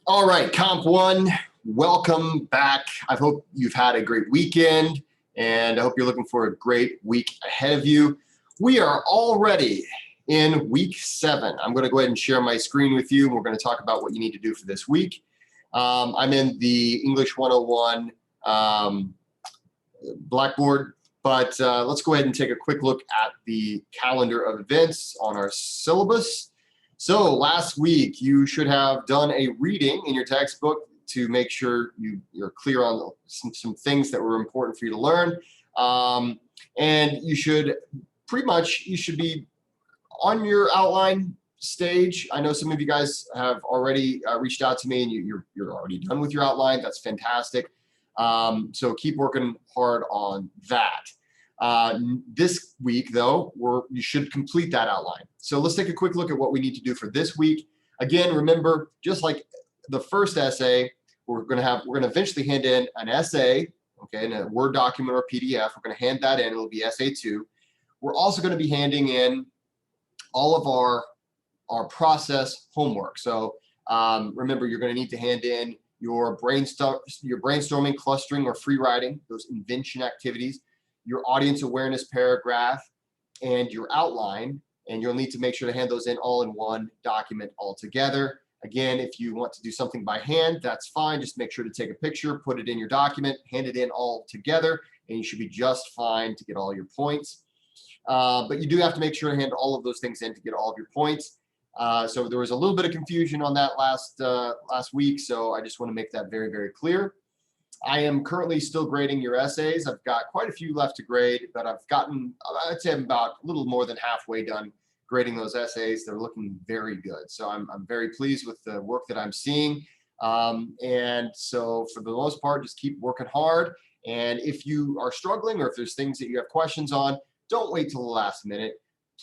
All right, Comp One, welcome back. I hope you've had a great weekend, and I hope you're looking for a great week ahead of you. We are already in week 7. I'm going to go ahead and share my screen with you, and we're going to talk about what you need to do for this week. I'm in the English 101 Blackboard, but let's go ahead and take a quick look at the calendar of events on our syllabus. So last week, you should have done a reading in your textbook to make sure you're clear on some things that were important for you to learn. And you should be on your outline stage. I know some of you guys have already reached out to me and you're already done with your outline. That's fantastic. So keep working hard on that. This week, though, you should complete that outline. So let's take a quick look at what we need to do for this week. Again, remember, just like the first essay, we're going to eventually hand in an essay, okay, in a Word document or PDF. We're going to hand that in. It'll be essay 2. We're also going to be handing in all of our process homework. So remember, you're going to need to hand in your brainstorming, clustering, or free writing, those invention activities, your audience awareness paragraph, and your outline, and you'll need to make sure to hand those in all in one document all together. Again, if you want to do something by hand, that's fine. Just make sure to take a picture, put it in your document, hand it in all together, and you should be just fine to get all your points. But you do have to make sure to hand all of those things in to get all of your points. So there was a little bit of confusion on that last week, so I just want to make that very, very clear. I am currently still grading your essays. I've got quite a few left to grade, but I'd say I'm about a little more than halfway done grading those essays. They're looking very good. So I'm very pleased with the work that I'm seeing. And so for the most part, just keep working hard. And if you are struggling or if there's things that you have questions on, don't wait till the last minute.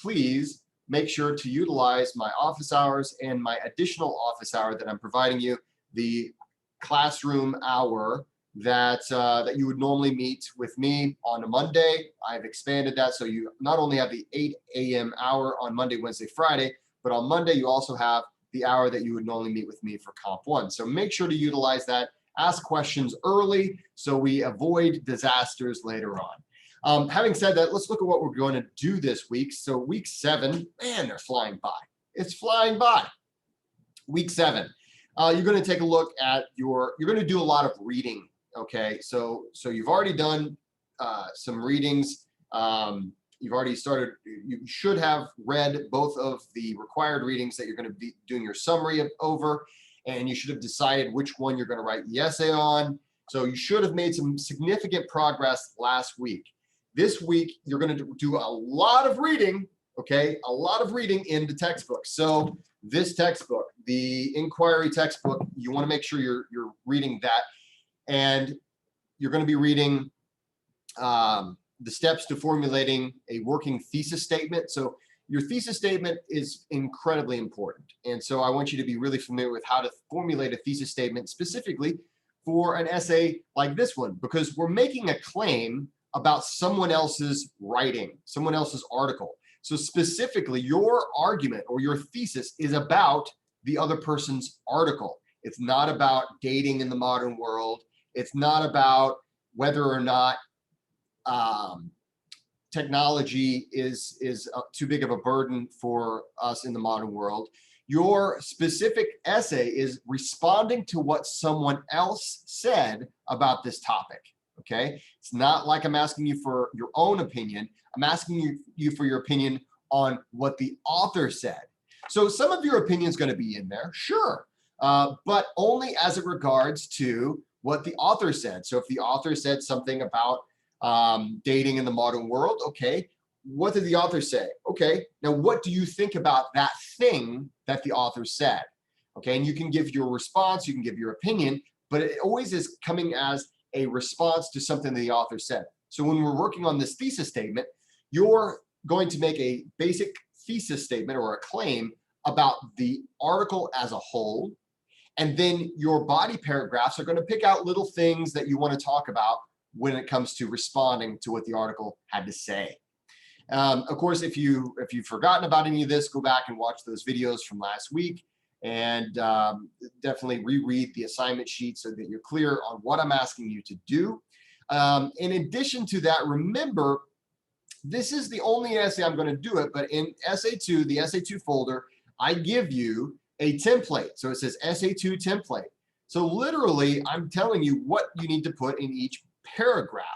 Please make sure to utilize my office hours and my additional office hour that I'm providing you, the classroom hour that you would normally meet with me on a Monday. I've expanded that so you not only have the 8 a.m. hour on Monday, Wednesday, Friday, but on Monday you also have the hour that you would normally meet with me for Comp 1. So make sure to utilize that. Ask questions early so we avoid disasters later on. Having said that, let's look at what we're going to do this week. So week 7, man, they're flying by. It's flying by. Week 7. You're going to take a look at you're going to do a lot of reading. Okay, so you've already done some readings. You've already started. You should have read both of the required readings that you're going to be doing your summary over, and you should have decided which one you're going to write the essay on. So you should have made some significant progress last week. This week, you're going to do a lot of reading, okay? A lot of reading in the textbook. So this textbook, the inquiry textbook, you want to make sure you're reading that. And you're going to be reading the steps to formulating a working thesis statement. So your thesis statement is incredibly important. And so I want you to be really familiar with how to formulate a thesis statement specifically for an essay like this one, because we're making a claim about someone else's writing, someone else's article. So specifically, your argument or your thesis is about the other person's article. It's not about dating in the modern world. It's not about whether or not technology is too big of a burden for us in the modern world. Your specific essay is responding to what someone else said about this topic. Okay, it's not like I'm asking you for your own opinion. I'm asking you for your opinion on what the author said. So some of your opinion is going to be in there, sure, but only as it regards to what the author said. So if the author said something about dating in the modern world, okay, what did the author say? Okay, now what do you think about that thing that the author said? Okay, and you can give your response, you can give your opinion, but it always is coming as a response to something the author said. So when we're working on this thesis statement, you're going to make a basic thesis statement or a claim about the article as a whole. And then your body paragraphs are going to pick out little things that you want to talk about when it comes to responding to what the article had to say. Of course, if you've forgotten about any of this, go back and watch those videos from last week. and definitely reread the assignment sheet so that you're clear on what I'm asking you to do. In addition to that, remember, this is the only essay I'm going to do it, but in SA2, the SA2 folder, I give you a template. So it says SA2 template. So literally, I'm telling you what you need to put in each paragraph.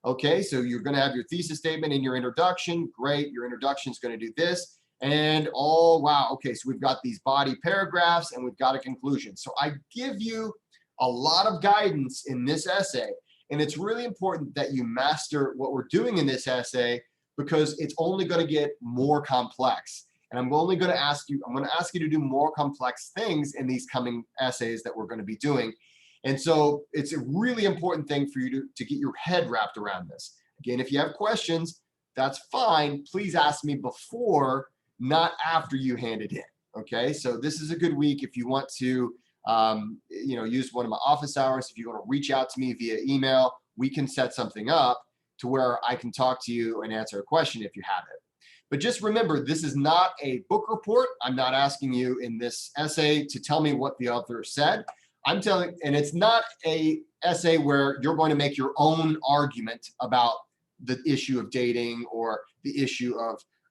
Okay, so you're going to have your thesis statement in your introduction. Great, your introduction is going to do this. And oh, wow, okay, so we've got these body paragraphs and we've got a conclusion. So I give you a lot of guidance in this essay. And it's really important that you master what we're doing in this essay, because it's only going to get more complex. And I'm going to ask you to do more complex things in these coming essays that we're going to be doing. And so it's a really important thing for you to get your head wrapped around this. Again, if you have questions, that's fine. Please ask me before, not after you hand it in. Okay, so this is a good week if you want to use one of my office hours. If you want to reach out to me via email, we can set something up to where I can talk to you and answer a question if you have it. But just remember, this is not a book report. I'm not asking you in this essay to tell me what the author said. And it's not a essay where you're going to make your own argument about the issue of dating or the issue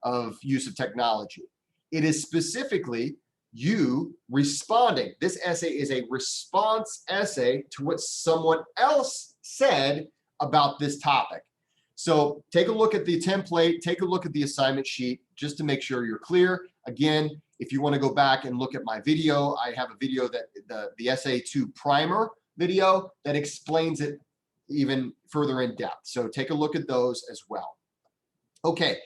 of use of technology. It is specifically you responding. This essay is a response essay to what someone else said about this topic. So take a look at the template, take a look at the assignment sheet, just to make sure you're clear. Again, if you want to go back and look at my video, I have a video that the SA2 primer video that explains it even further in depth. So take a look at those as well. Okay,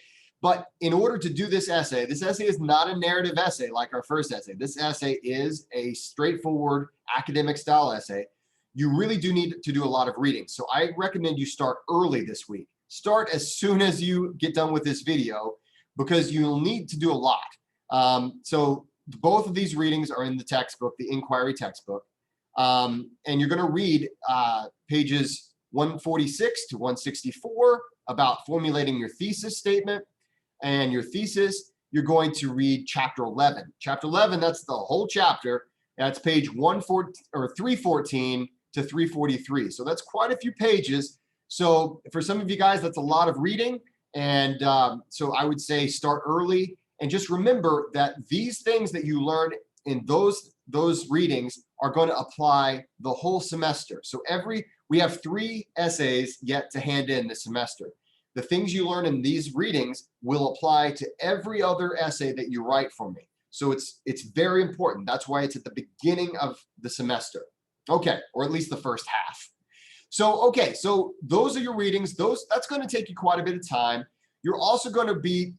but in order to do this essay is not a narrative essay like our first essay. This essay is a straightforward academic style essay. You really do need to do a lot of reading. So I recommend you start early this week. Start as soon as you get done with this video, because you'll need to do a lot. So both of these readings are in the textbook, the inquiry textbook. And you're going to read pages 146 to 164 about formulating your thesis statement. And your thesis, you're going to read chapter 11. Chapter 11, that's the whole chapter. That's page 314 to 343. So that's quite a few pages. So for some of you guys, that's a lot of reading. And so I would say start early. And just remember that these things that you learn in those readings are going to apply the whole semester. So we have 3 essays yet to hand in this semester. The things you learn in these readings will apply to every other essay that you write for me. So it's very important. That's why it's at the beginning of the semester. Okay, or at least the first half. So, okay, so those are your readings. That's going to take you quite a bit of time. You're also going to be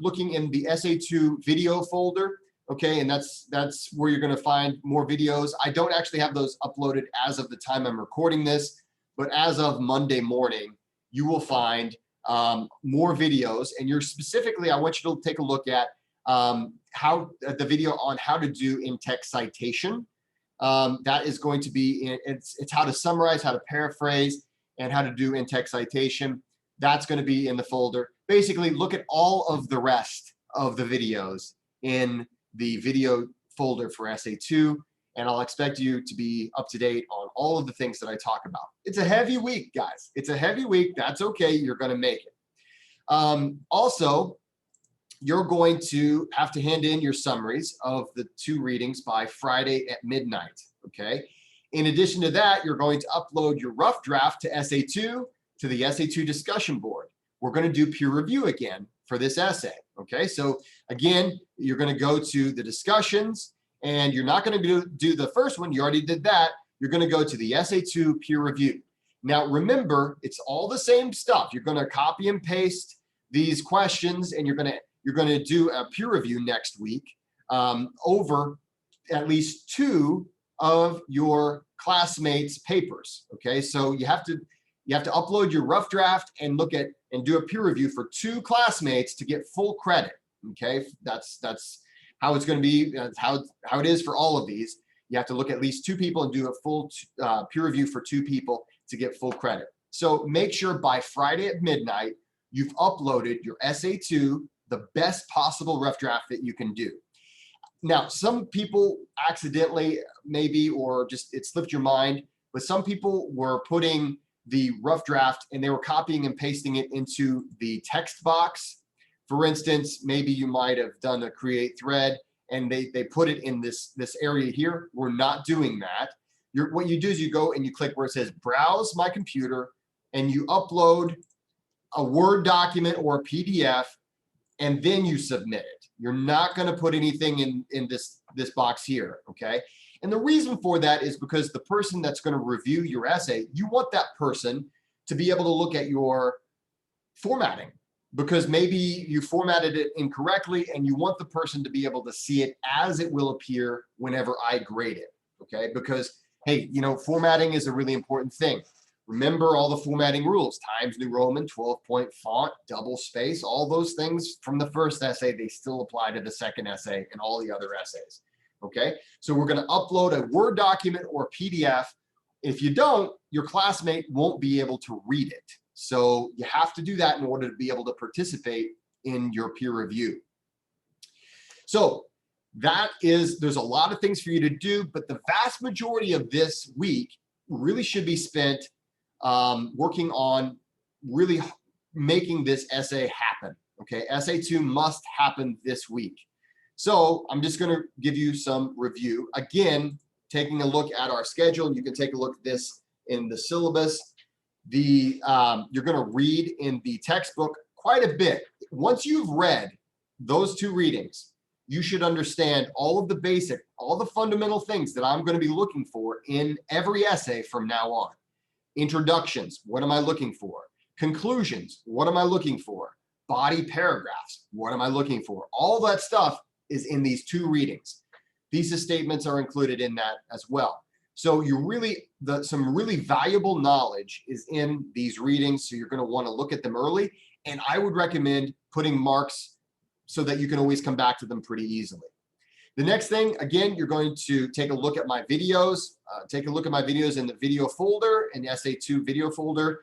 looking in the SA2 video folder, okay, and that's where you're going to find more videos. I don't actually have those uploaded as of the time I'm recording this, but as of Monday morning, you will find more videos, and I want you to take a look at the video on how to do in-text citation. That is going to be, it's how to summarize, how to paraphrase, and how to do in-text citation. That's going to be in the folder. Basically, look at all of the rest of the videos in the video folder for SA2, and I'll expect you to be up to date on all of the things that I talk about. It's a heavy week, guys. It's a heavy week. That's okay. You're going to make it. Also, you're going to have to hand in your summaries of the 2 readings by Friday at midnight, okay? In addition to that, you're going to upload your rough draft to SA2, to the SA2 discussion board. We're going to do peer review again for this essay, okay? So again, you're going to go to the discussions, and you're not going to do the first one. You already did that. You're going to go to the SA2 peer review. Now, remember, it's all the same stuff. You're going to copy and paste these questions, and you're going to do a peer review next week over at least 2 of your classmates' papers. Okay, so you have to upload your rough draft and do a peer review for 2 classmates to get full credit. Okay, that's how it's going to be. That's how it is for all of these. You have to look at least 2 people and do a full peer review for 2 people to get full credit. So make sure by Friday at midnight you've uploaded your SA2, the best possible rough draft that you can do. Now, some people accidentally, maybe, or just it slipped your mind, but some people were putting the rough draft and they were copying and pasting it into the text box. For instance, maybe you might have done a create thread and they put it in this area here. We're not doing that. What you do is you go and you click where it says browse my computer and you upload a Word document or a PDF, and then you submit it. You're not going to put anything in this box here, okay? And the reason for that is because the person that's going to review your essay, you want that person to be able to look at your formatting, because maybe you formatted it incorrectly and you want the person to be able to see it as it will appear whenever I grade it, okay? Because, hey, you know, formatting is a really important thing. Remember all the formatting rules: Times New Roman, 12-point font, double space, all those things from the first essay, they still apply to the second essay and all the other essays, okay? So we're going to upload a Word document or a PDF. If you don't, your classmate won't be able to read it. So you have to do that in order to be able to participate in your peer review. So there's a lot of things for you to do, but the vast majority of this week really should be spent working on really making this essay happen. Okay, essay 2 must happen this week. So I'm just going to give you some review. Again, taking a look at our schedule, you can take a look at this in the syllabus. You're going to read in the textbook quite a bit. Once you've read those 2 readings, you should understand all of the basic, all the fundamental things that I'm going to be looking for in every essay from now on. Introductions, what am I looking for? Conclusions, what am I looking for? Body paragraphs, what am I looking for? All that stuff is in these 2 readings. Thesis statements are included in that as well. So some really valuable knowledge is in these readings, so you're going to want to look at them early. And I would recommend putting marks so that you can always come back to them pretty easily. The next thing, again, you're going to take a look at my videos. Take a look at my videos in the video folder, in the Essay 2 video folder.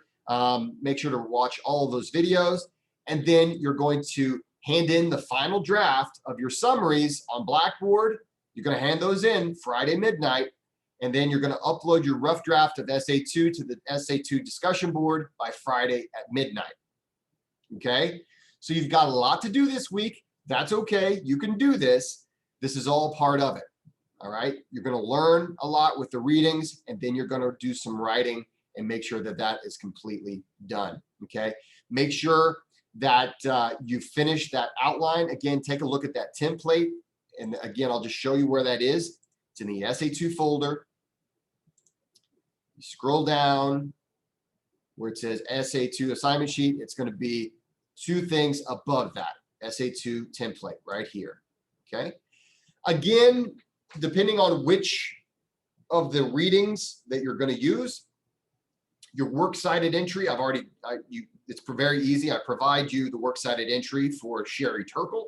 Make sure to watch all of those videos. And then you're going to hand in the final draft of your summaries on Blackboard. You're going to hand those in Friday midnight. And then you're going to upload your rough draft of Essay 2 to the Essay 2 discussion board by Friday at midnight. Okay? So you've got a lot to do this week. That's okay. You can do this. This is all part of it. All right? You're going to learn a lot with the readings, and then you're going to do some writing and make sure that that is completely done. Okay? Make sure that you finish that outline. Again, take a look at that template. And again, I'll just show you where that is. It's in the Essay 2 folder. You scroll down where it says Essay 2 assignment sheet. It's going to be 2 things above that, Essay 2 template right here. Okay? Again, depending on which of the readings that you're going to use, your works cited entry, it's very easy. I provide you the works cited entry for Sherry Turkle.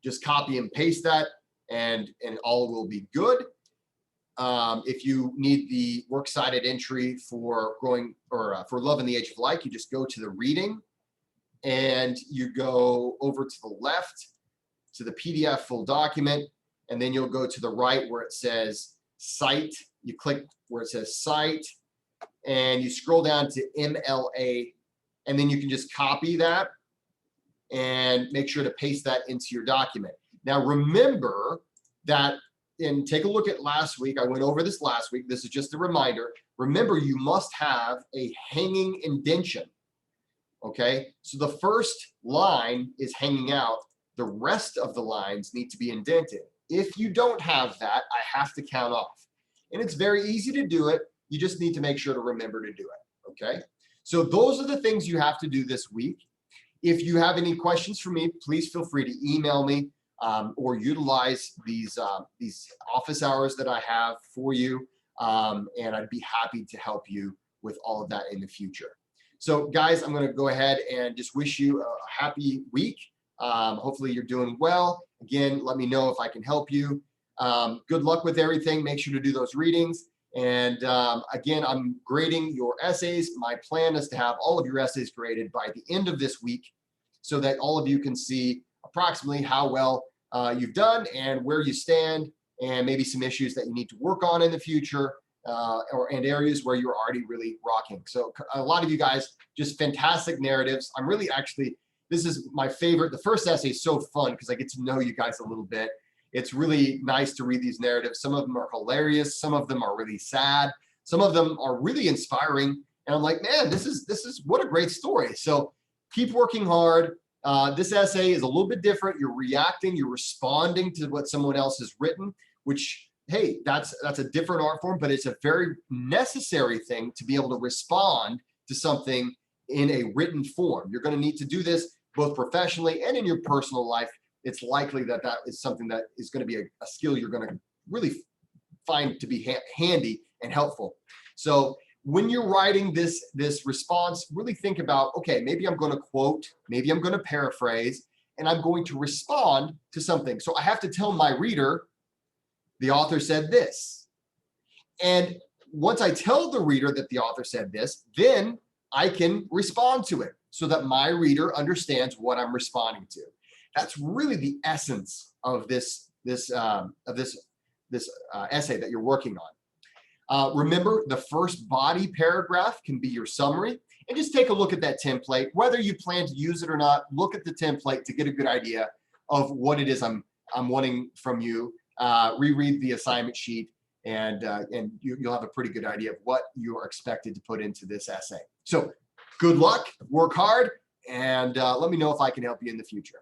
Just copy and paste that, and all will be good. If you need the works cited entry for for Love in the Age of Light, you just go to the reading and you go over to the left to the PDF full document, and then you'll go to the right where it says Cite. You click where it says Cite, and you scroll down to MLA, and then you can just copy that and make sure to paste that into your document. Now remember that, and take a look at last week, I went over this last week, this is just a reminder. Remember, you must have a hanging indentation, okay? So the first line is hanging out, the rest of the lines need to be indented. If you don't have that, I have to count off. And it's very easy to do it, you just need to make sure to remember to do it, okay? So those are the things you have to do this week. If you have any questions for me, please feel free to email me or utilize these office hours that I have for you, and I'd be happy to help you with all of that in the future. So guys, I'm going to go ahead and just wish you a happy week. Hopefully you're doing well. Again, let me know if I can help you. Good luck with everything. Make sure to do those readings. And again, I'm grading your essays. My plan is to have all of your essays graded by the end of this week so that all of you can see approximately how well you've done and where you stand, and maybe some issues that you need to work on in the future, and areas where you're already really rocking. So a lot of you guys, just fantastic narratives. I'm really this is my favorite. The first essay is so fun because I get to know you guys a little bit. It's really nice to read these narratives. Some of them are hilarious. Some of them are really sad. Some of them are really inspiring. And I'm like, man, this is what a great story. So keep working hard. This essay is a little bit different. You're reacting, you're responding to what someone else has written, which, hey, that's a different art form, but it's a very necessary thing to be able to respond to something in a written form. You're going to need to do this both professionally and in your personal life. It's likely that is something that is going to be a skill you're going to really find to be handy and helpful. So when you're writing this response, really think about, okay, maybe I'm going to quote, maybe I'm going to paraphrase, and I'm going to respond to something. So I have to tell my reader, the author said this. And once I tell the reader that the author said this, then I can respond to it so that my reader understands what I'm responding to. That's really the essence of this essay that you're working on. Remember, the first body paragraph can be your summary, and just take a look at that template. Whether you plan to use it or not, look at the template to get a good idea of what it is I'm wanting from you. Reread the assignment sheet, and you'll have a pretty good idea of what you are expected to put into this essay. So good luck, work hard, and let me know if I can help you in the future.